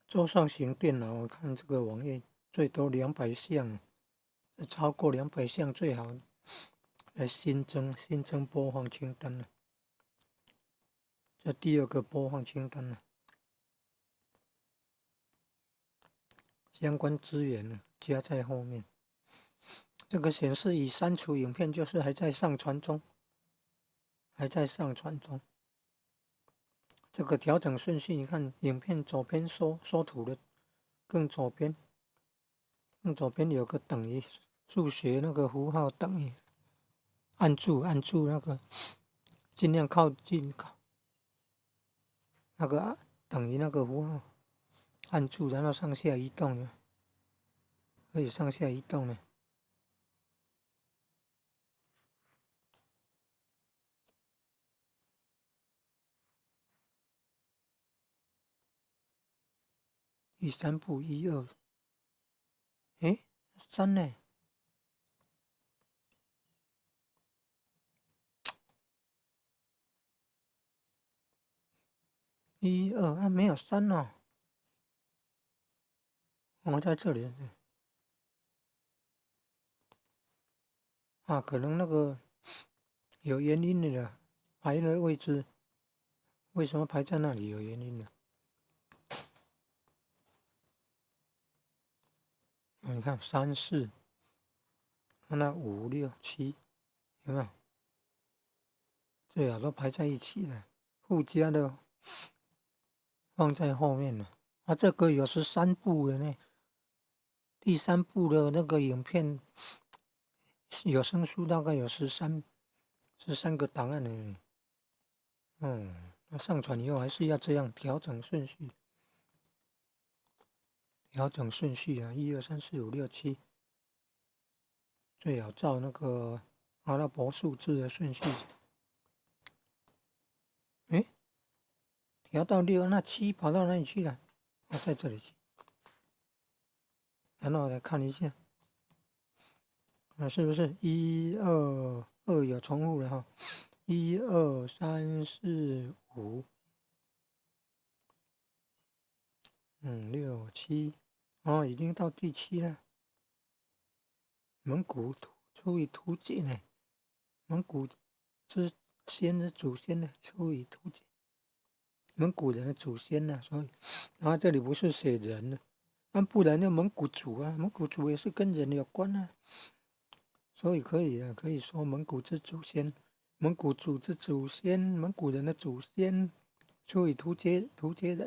桌上型电脑，我看这个网页最多200项，超过200项最好来新增播放清单了。这第二个播放清单了，相关资源加在后面。这个显示已删除影片，就是还在上传中，还在上传中。这个调整顺序，你看影片左边缩图的更左边有个等于数学那个符号等于，按住那个，尽量靠近那个等于那个符号，按住然后上下移动呢，可以上下移动呢。第三步1、2，诶，3呢？1、2啊，没有3哦，我在这里啊，可能那个有原因的啦，排的位置为什么排在那里有原因的？你看3、4，那5、6、7，有没有？最好都排在一起了，附加的放在后面了。啊，这个有13部的呢，第三部的那个影片有声书大概有13个档案呢。那上传以后还是要这样调整顺序，啊，1、2、3、4、5、6、7，最好照那个阿拉伯数字的顺序。诶，调到6，那7跑到哪里去了？啊，在这里去。然后来看一下，是不是1、2有重复了哈？1、2、3、4、5，6、7，哦，已经到第7了。蒙古出于图解呢，蒙古之先的祖先呢，出于图解，蒙古人的祖先呢，所以，然后这里不是写人呢，那不然就蒙古族啊，蒙古族也是跟人有关啊，所以可以说蒙古之祖先，蒙古族之祖先，蒙古人的祖先，出于图解人。